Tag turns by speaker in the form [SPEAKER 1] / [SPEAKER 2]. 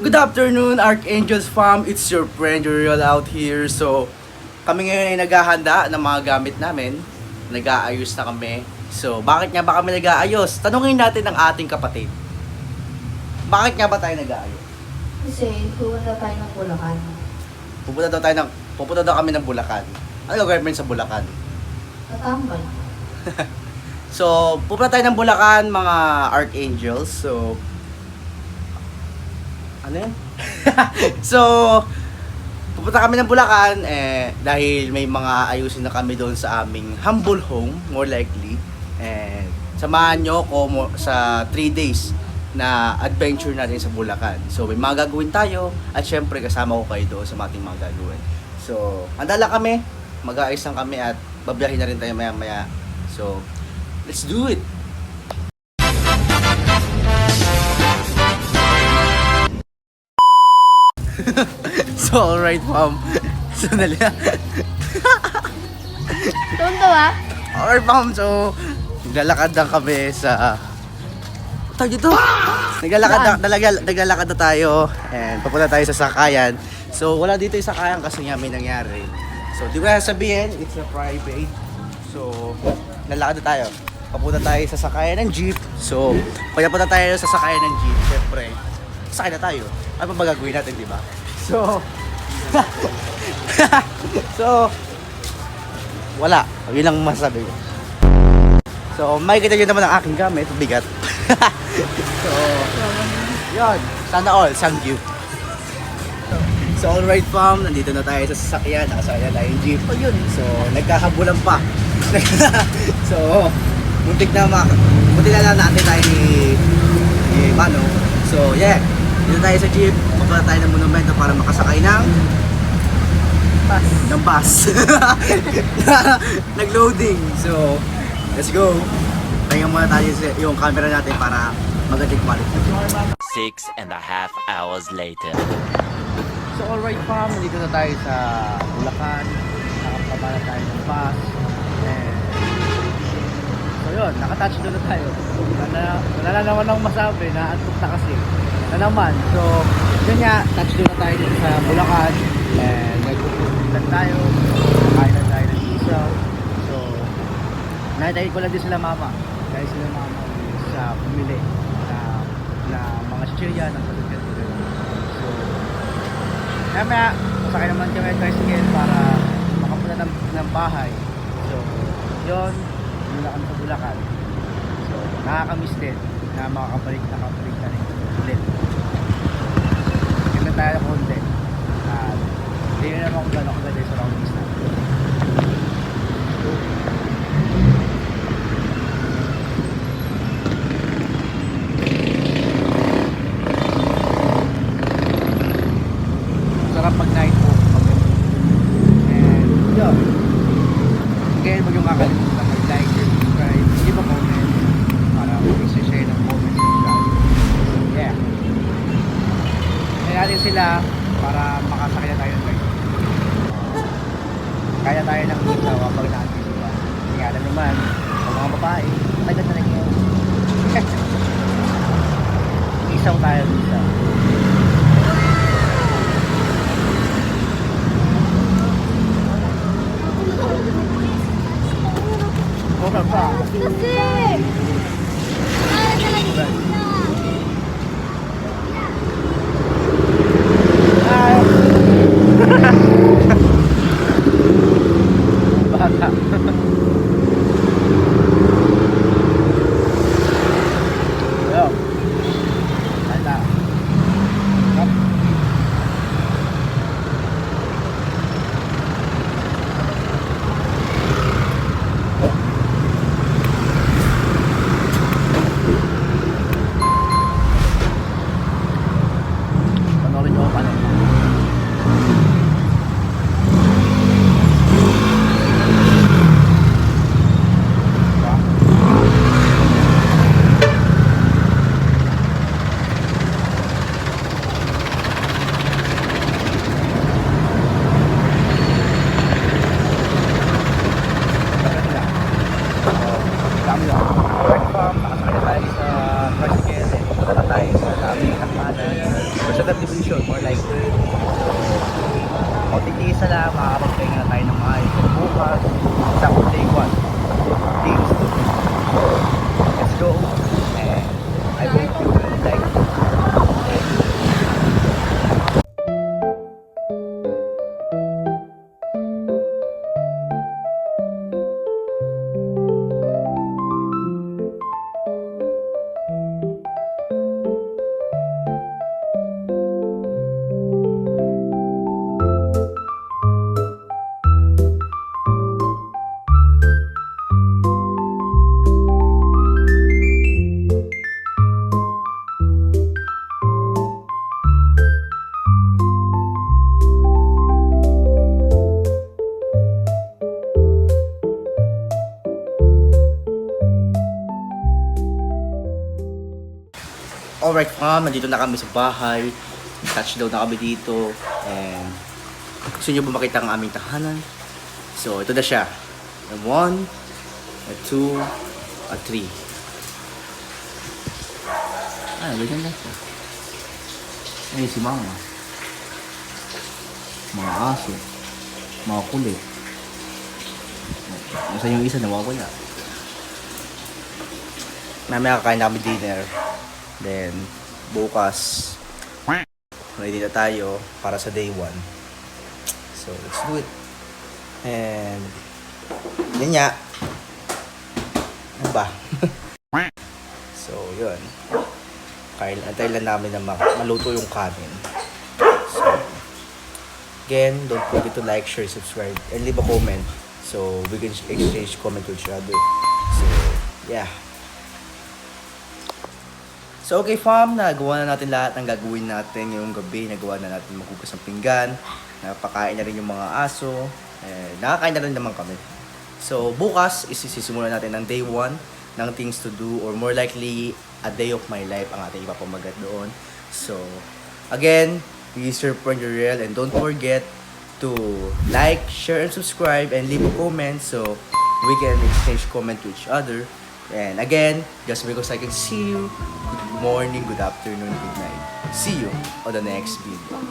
[SPEAKER 1] Good afternoon, Archangels fam. It's your friend Uriel out here. So, kami ngayon ay naghahanda ng mga gamit namin. Nag-aayos na kami. So, bakit nga ba kami nag-aayos? Tanungin natin ang ating kapatid. Bakit nga ba tayo nag-aayos?
[SPEAKER 2] Kasi pupunta tayo ng Bulacan.
[SPEAKER 1] Pupunta daw kami ng Bulacan. Ano gagawin sa Bulacan?
[SPEAKER 2] Tatambal.
[SPEAKER 1] So, pupunta tayo ng Bulacan, mga Archangels. So, ano yan? So, pupunta kami ng Bulacan dahil may mga ayusin na kami doon sa aming humble home, more likely. And samahan nyo ko sa 3 days na adventure natin sa Bulacan. So, may mga gagawin tayo at syempre kasama ko kayo doon sa ating mga gagawin. So, handa lang kami, mag-aayos lang kami at babiyahin na rin tayo maya-maya. So, let's do it! So, alright, ma'am. Sandali na.
[SPEAKER 2] Tuntua?
[SPEAKER 1] Alright, ma'am. So, naglalakad lang kami sa... Tawag dito? Naglalakad na tayo. And papunta tayo sa sakayan. So, wala dito yung sakayan kasi nga may nangyari. So, di ko na sabihin, it's a private. So, naglalakad na tayo. Papunta tayo sa sakayan ng jeep. So, pag napunta tayo sa sakayan ng jeep, syempre, sakay na tayo. Ano pa ba gagawin natin, di ba? So, so, wala. Yun lang masasabi ko. So, makikita nyo naman ang aking gamit. Bigat. So, yun. Sana all. Thank you. So, alright fam. Nandito na tayo sa sasakyan. Nakasakyan tayo yung jeep. Oh, yun. So, nagkahabulan pa. So, muntik na lang natin tayo ni Mano. So, yeah. Dito tayo sa jeep. Papunta tayo ng monumento para makasakay ng bus. Nag-loading. So, let's go. Tingnan muna tayo yung camera natin para magandang quality.
[SPEAKER 3] 6.5 hours later.
[SPEAKER 1] So, alright fam, dito na tayo sa Bulacan. Nakapaba na tayo ng bus. And, so yun, nakatouch doon na tayo. Wala na naman akong masabi, naantok na kasi. Na naman, so yun nga, touch doon na tayo dito sa Bulacan. And nagpupuntan tayo, kain na tayo ng isaw. So, nakitayin ko lang din sila mama. Dahil sila mama sa pumili na mga chichirya ng kalugyan. So, kaya masakay naman kami ng tricycle para makapunta ng bahay. So, yun na kami sa Bulacan. So, nakakamiss din na makakabalik na rin ulit. Kaya tayo konti. At hindi nyo naman kung gano'n kagad sa round list natin. Sarap pag night walk. And yun. Kaya mo yung kakalimutan mag-like, subscribe, give a comment para mag-share ng comments sa channel. So yeah. Kaya natin sila para makasakay na tayo ng bike. Kaya tayo ng isaw pag natin sila. Kasi nga naman, ang mga babae, tagal na rin yun. Isaw tayo isa.
[SPEAKER 2] Kasi! Para talaga na!
[SPEAKER 1] Bata. Yo. Bata. Up. sa subdivision, more like konting isa lang, makakapagpahinga na tayo ng maayos. So, bukas, sa day 1, things to do. Let's go. And I hope you will like it. Alright fam, nandito na kami sa bahay. Touchdown na kami dito. And gusto nyo ba makita ang aming tahanan? So, ito na siya. 1, 2, 3. Ah, ganyan na siya. Ay, si mama. Mga aso. Mga kulit. Nasa yung isa nawawala. Mamaya kakain na kami dinner. Then, bukas, ready na tayo para sa day 1. So, let's do it. And, yun nga. Ano ba? So, yun. Antay lang namin na maluto yung kanin. So, again, don't forget to like, share, subscribe, and leave a comment. So, we can exchange comment with each other. So, yeah. So, okay fam, nagawa na natin lahat ng gagawin natin ngayong gabi. Nagawa na natin maghugas ng pinggan. Napakain na rin yung mga aso. Nakakain na rin naman kami. So, bukas, isisimulan natin ng day 1 ng things to do, or more likely, a day of my life ang ating ipapamagat doon. So, again, please share your reel, and don't forget to like, share, and subscribe, and leave a comment so we can exchange comment to each other. And again, just because I can see you, good morning, good afternoon, good night. See you on the next video.